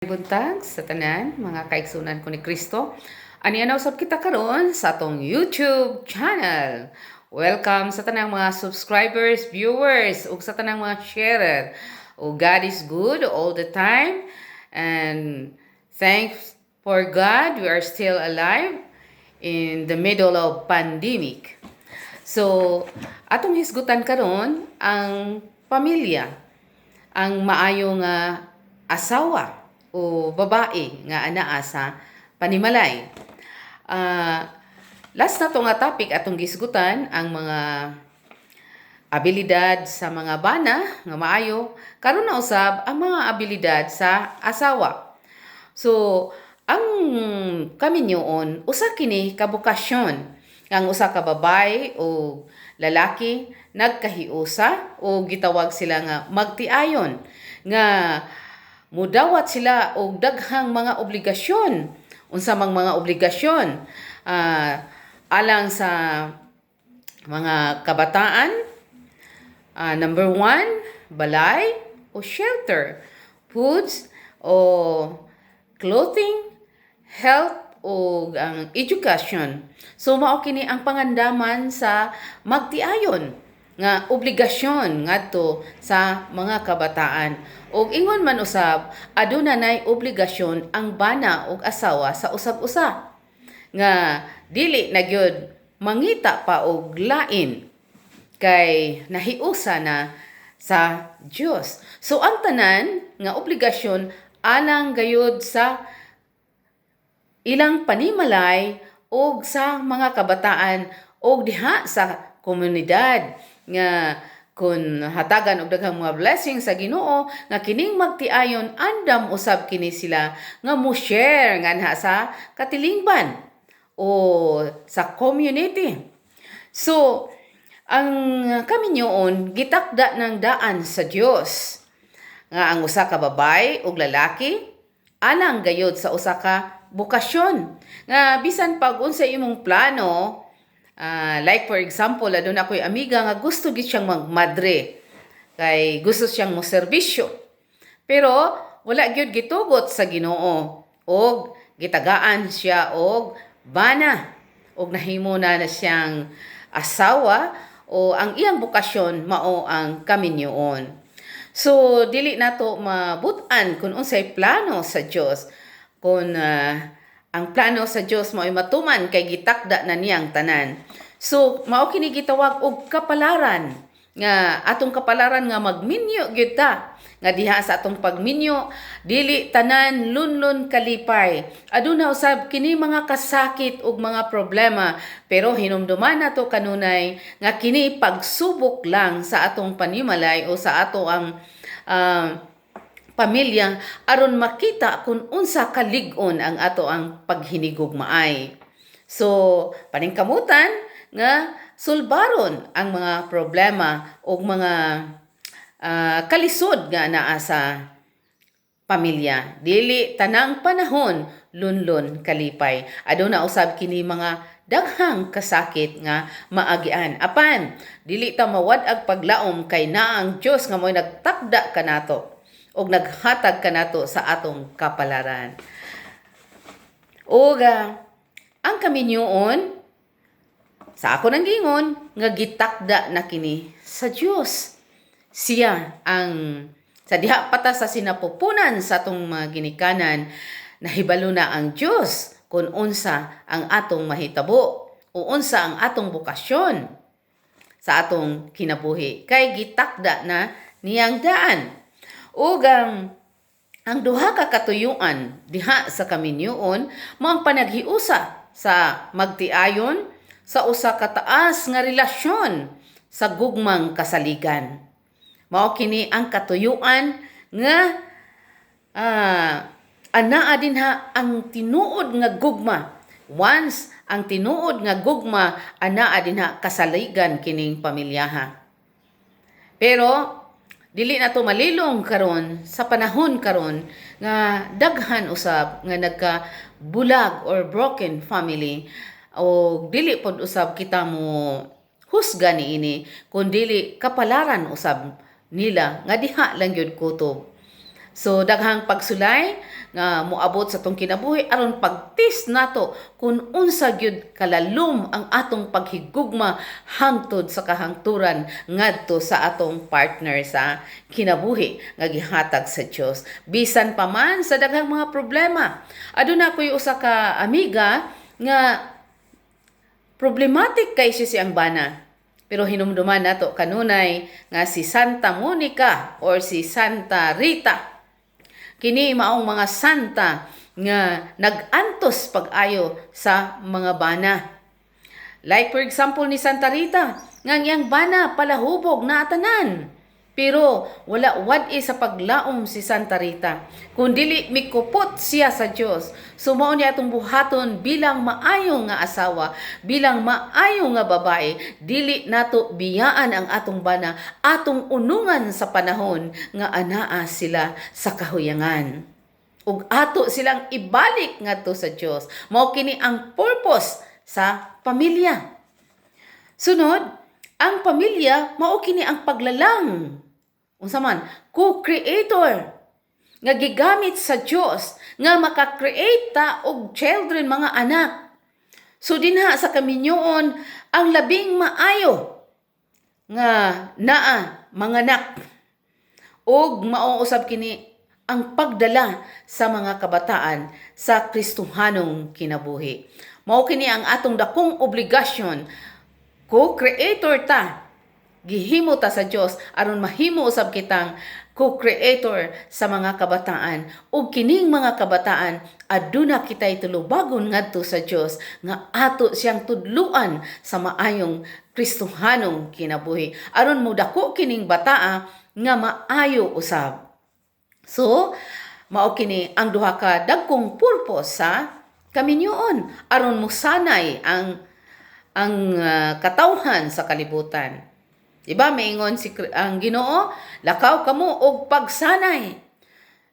Buntag sa tanan mga kaigsunan ko ni Kristo. Ani usab kita karon sa atong YouTube channel. Welcome sa tanang mga subscribers, viewers, ug sa tanang mga sharer. God is good all the time, and thanks for God we are still alive in the middle of pandemic. So, atong hisgutan karon ang pamilya, ang maayo nga asawa o babae nga anaa sa panimalay. Last na to nga topic atong gisgutan ang mga abilidad sa mga bana nga maayo, karon na usab ang mga abilidad sa asawa. So, ang kaminyoon usa kini ka bukasyon ang usa ka babae o lalaki nagkahiusa o gitawag sila nga magtiayon nga mudawat sila og daghang mga obligasyon. Unsa mang mga obligasyon alang sa mga kabataan. Number 1, balay o shelter, foods o clothing, health o ang education. So mao kini ang pangandaman sa magtiayon nga obligasyon ngadto sa mga kabataan. Og ingon man usab, aduna nay obligasyon ang bana ug asawa sa usab-usa nga dili na gyud mangita pa og lain kay nahiusa na sa Dios. So ang tanan nga obligasyon alang gayud sa ilang panimalay og sa mga kabataan og diha sa komunidad nga kun hatagan og daghang mga blessings sa Ginoo nga kining magtiayon andam usab kini sila nga mo-share nganha sa katilingban o sa community. So ang kaminyoon gitakda ng daan sa Dios nga ang usa ka babae ug lalaki alang gayud sa usa ka bukasyon nga bisan pag unsa imong plano. Like for example, adun ako'y amiga nga gusto gid siyang magmadre. Kay gusto siyang mo serbisyo. Pero wala gyud gitugot sa Ginoo og gitagaan siya og bana og nahimo na siyang asawa o ang iyang bukasyon mao ang kaminyoon. So dili nato mabut-an kung unsay plano sa Dios. Kung ang plano sa Dios mao ay matuman kay gitakda na niyang tanan. So mao kini gitawag og kapalaran nga atong kapalaran nga magminyo gyud ta nga diha sa atong pagminyo dili tanan lunlon kalipay. Aduna usab kini mga kasakit ug mga problema, pero hinumduman nato kanunay nga kini pagsubok lang sa atong panimalay o sa ato ang pamilya aron makita kung unsa kalig-on ang ato ang paghinigugmaay. So paningkamutan nga sulbaron ang mga problema o mga kalisod nga naa sa pamilya. Dili tanang panahon lunlon kalipay. Aduna usab kini mga daghang kasakit nga maagian. Apan dili ta mawad-ag paglaom kay naa ang Dios nga mo'y nagtakda kanato og naghatag kanato sa atong kapalaran. Og ang kaminyoon sa ako nang gingon nga gitakda na kini sa Dios. Siya ang sa diha pata sa sinapupunan sa atong mga ginikanan, nahibalo na ang Dios kung unsa ang atong mahitabo o unsa ang atong bukasyon sa atong kinabuhi. Kay gitakda na niyang daan. Ug ang duha ka katuyuan diha sa kaminyoon mao ang panaghiusa sa magtiayon sa usa ka taas nga relasyon sa gugmang kasaligan. Mao kini ang katuyuan nga anaa dinha ang tinuod nga gugma. Once ang tinuod nga gugma anaa dinha kasaligan kining pamilyaha. Pero dili na to malilong karon sa panahon karon nga daghan usab nga nagka-bulag or broken family o dili pod usab kita mo husga niini kun dili kapalaran usab nila nga diha lang gyud kutob. So daghang pagsulay nga moabot sa tong kinabuhi aron pagtis nato kung unsa gyud kalalom ang atong paghigugma hangtod sa kahangturan ngadto sa atong partner sa kinabuhi nga gihatag sa Dios. Bisan pa man sa daghang mga problema. Aduna ko'y usa ka amiga nga problematic kay siya siyang bana. Pero hinumduman nato kanunay nga si Santa Monica or si Santa Rita. Kini maong mga santa nga nagantos pag-ayo sa mga bana. Like for example ni Santa Rita, nga iyang bana palahubog na atanan. Pero wala wad-i sa paglaom si Santa Rita. Kung dili mikupot siya sa Dios, sumao niya atong buhaton bilang maayo nga asawa, bilang maayo nga babae, dili nato biyaan ang atong bana, atong unungan sa panahon nga anaa sila sa kahuyangan. Ug ato silang ibalik ngadto sa Dios. Mao kini ang purpose sa pamilya. Sunod, ang pamilya mao kini ang paglalang. Unsa man, co-creator nga gigamit sa Dios nga maka-create ta og children, mga anak. So dinha sa kaminyoon ang labing maayo nga naa mga anak. Og mauusab kini ang pagdala sa mga kabataan sa Kristohanong kinabuhi. Mao kini ang atong dakong obligasyon. Co-creator ta. Gihimo ta sa Dios aron mahimo usab kitang co-creator sa mga kabataan. Ug kining mga kabataan aduna kitay tulubagon ngadto sa Dios nga ato siyang tudluan sa maayong Kristohanong kinabuhi aron modako kining bataa nga maayo usab. So, mao kini ang duha ka dagkong purpose sa kaminyoon aron mosanay ang katawhan sa kalibutan. Diba, maingon ang Ginoo, lakaw kamo og pagsanay.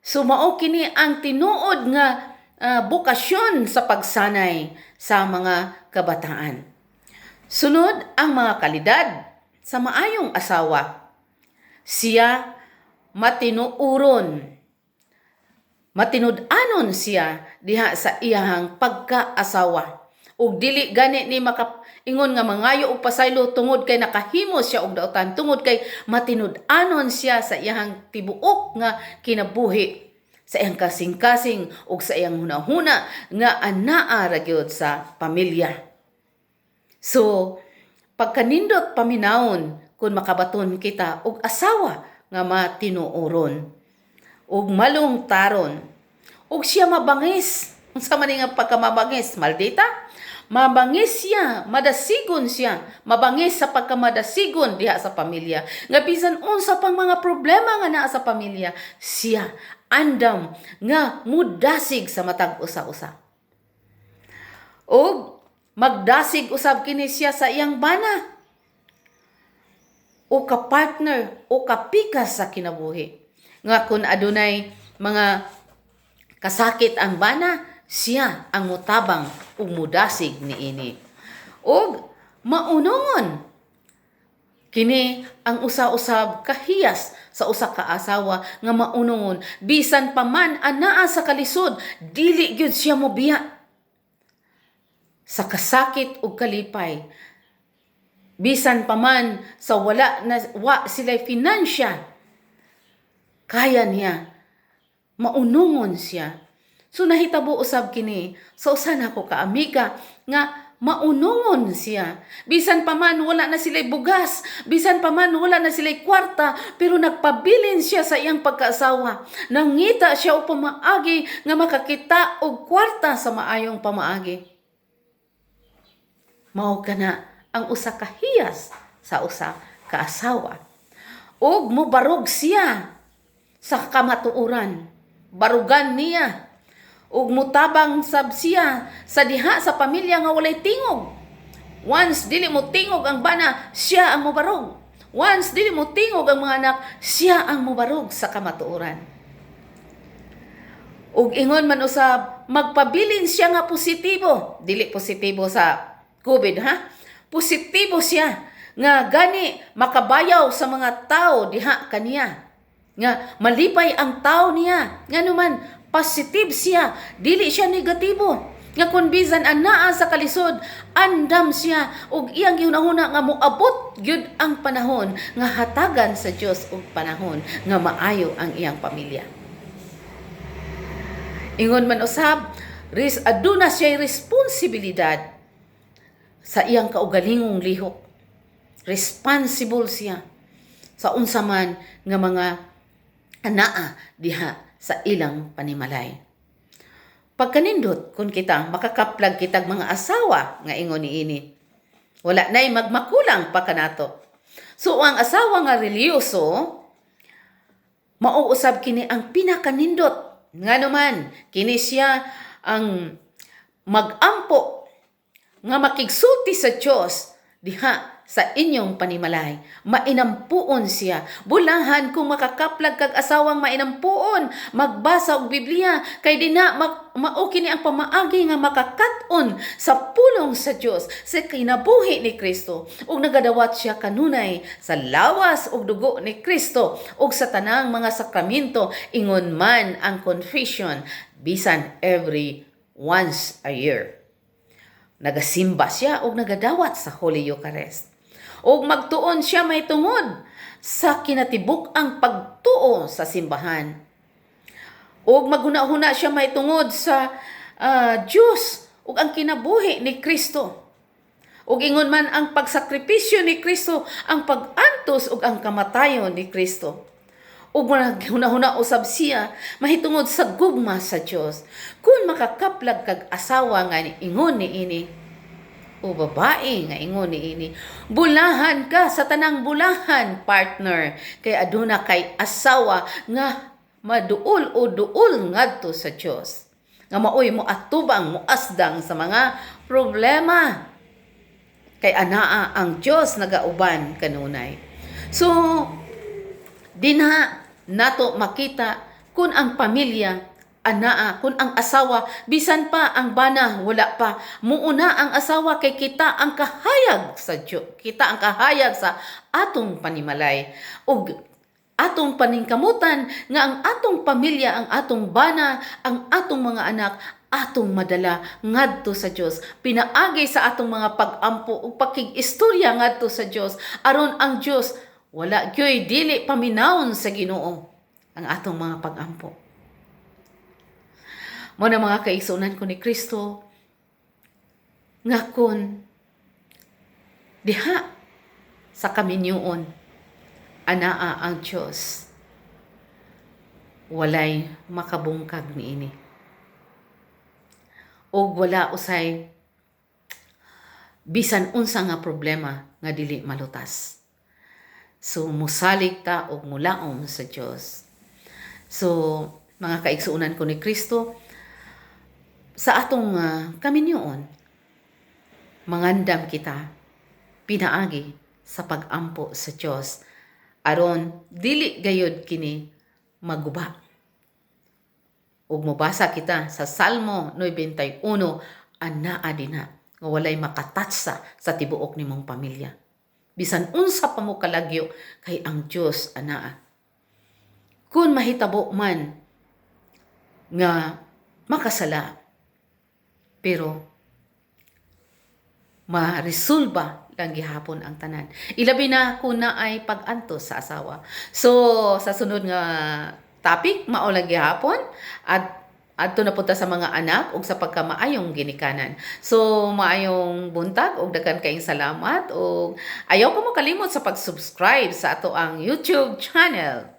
Sumao kini ang tinuod nga bukasyon sa pagsanay sa mga kabataan. Sunod, ang mga kalidad sa maayong asawa. Siya matinuuron. Matinud-anon siya diha sa iyahang pagkaasawa. Ug dili gani ni ingon nga mangayo og pasaylo tungod kay nakahimo siya og daotan, tungod kay matinud-anon siya sa iyang tibuok nga kinabuhi, sa iyang kasing-kasing ug sa iyang hunahuna nga anaa ra gyud sa pamilya. So pagkanindot paminawon kung makabaton kita og asawa nga matinuoron ug malungtaron ug siya mabangis. Unsa man nga pagkamabangis, maldita? Mabangis siya, madasigon siya, mabangis sa pagkamadasigon diha sa pamilya. Nga bisan unsa pang mga problema nga naa sa pamilya, siya andam nga mudasig sa matag usa-usa. O magdasig usab kini siya sa iyang bana o ka-partner o kapikas sa kinabuhi. Nga kun adunay mga kasakit ang bana, siya ang mutabang ug mudasig niini. Og maunongon kini ang usa-usab kahiyas sa usa ka asawa nga maunongon bisan pa man anaa sa kalisod, dili gyud siya mobiya sa kasakit ug kalipay. Bisan pa man sa wala sila finansya, kaya niya maunongon siya. So nahitabo usab kini sa usa nako ka amiga nga maunongon siya. Bisan pa man wala na sila'y bugas, bisan pa man wala na sila'y kwarta, pero nagpabilin siya sa iyang pagkaasawa. Nangita siya og pamaagi nga makakita og kwarta sa maayong pamaagi. Mao kana ang usa ka hiyas sa usa ka asawa. Og mobarog siya sa kamatuoran. Barugan niya. Ug mutabang sab siya sa diha sa pamilya nga walay tingog. Once dili mo tingog ang bana, siya ang mobarog. Once dili mo tingog ang mga anak, siya ang mobarog sa kamatuoran. Ug ingon man usab, magpabilin siya nga positibo. Dili positibo sa COVID, ha? Positibo siya nga gani makabayaw sa mga tao diha kaniya. Nga malipay ang tao niya. Nga naman positive siya, dili siya negatibo. Nga kun bisan anaa sa kalisod, andam siya ug iyang gihunahuna nga moabot gyud ang panahon nga hatagan sa Dios og panahon nga maayo ang iyang pamilya. Ingon man usab, aduna siya responsibilidad sa iyang kaugalingong lihok. Responsible siya sa unsa man nga mga anaa diha sa ilang panimalay. Pagkanindot kung kita makakaplag kitag mga asawa nga ingon niini, wala nay magmakulang pa kanato. So ang asawa nga reliyoso mauusab kini ang pinakanindot nga naman kini siya ang magampo nga makigsulti sa Dios diha sa inyong panimalay. Mainampuon siya. Bulahan kung makakaplag kag asawang mainampuon, magbasa og Biblia, kay di na mao kini ang pamaagi nga makakat-on sa pulong sa Dios sa kinabuhi ni Kristo. Ug nagadawat siya kanunay sa lawas ug dugo ni Kristo ug sa tanang mga sakramento, ingon man ang confession bisan every once a year. Nagasimba siya ug nagadawat sa Holy Eucharist. Og magtuon siya may tungod sa kinatibuk ang pagtuo sa simbahan. Og maghuna-huna siya may tungod sa Dios ug ang kinabuhi ni Kristo. Ug ingon man ang pagsakripisyo ni Kristo, ang pag-antos ug ang kamatayon ni Kristo. Ug maghuna-huna usab siya mahitungod sa gugma sa Dios. Kung makakaplag kag asawa nga ingon niini, o babae nga ingon niini, bulahan ka sa tanang bulahan, partner, kay aduna kay asawa nga maduol o duol ngadto sa Dios, nga maoy mo atubang mo asdang sa mga problema, kay anaa ang Dios nagauban kanunay. So dinha nato makita kung ang pamilya anaa, kung ang asawa, bisan pa ang bana, wala pa. Muuna ang asawa kay kita ang kahayag sa Dios. Kita ang kahayag sa atong panimalay. Ug atong paningkamutan nga ang atong pamilya, ang atong bana, ang atong mga anak, atong madala ngadto sa Dios. Pinaagi sa atong mga pag-ampo ug pakig-istorya ngadto sa Dios. Aron ang Dios wala gyoy dili paminawon sa Ginoo ang atong mga pag-ampo. Mo na mga kaigsunan ko ni Kristo, nga kun diha sa kaminyoon, anaa ang Diyos, walay makabungkag niini. O wala usay bisan unsa nga problema nga dili malutas. So musalig ta og mulaom sa Diyos. So mga kaigsunan ko ni Kristo, sa atong kaminyoon, mangandam kita, pinaagi sa pag-ampo sa Dios aron dili gayud kini maguba. Ug mobasa kita sa Salmo 91, anaa dinha nga walay makatatsa sa tibuok nimong pamilya. Bisan unsa pa mo kalagyo, kay ang Dios anaa. Kung mahitabo man nga makasala, pero ma-resolba lang gihapon ang tanan. Ilabi na kung na ay pag-antos sa asawa. So sa sunod nga topic, mao lang gihapon at adto na punta sa mga anak ug sa pagkamaayong ginikanan. So maayong buntag ug daghan kayong salamat ug ayaw ko mo kalimot sa pag-subscribe sa ato ang YouTube channel.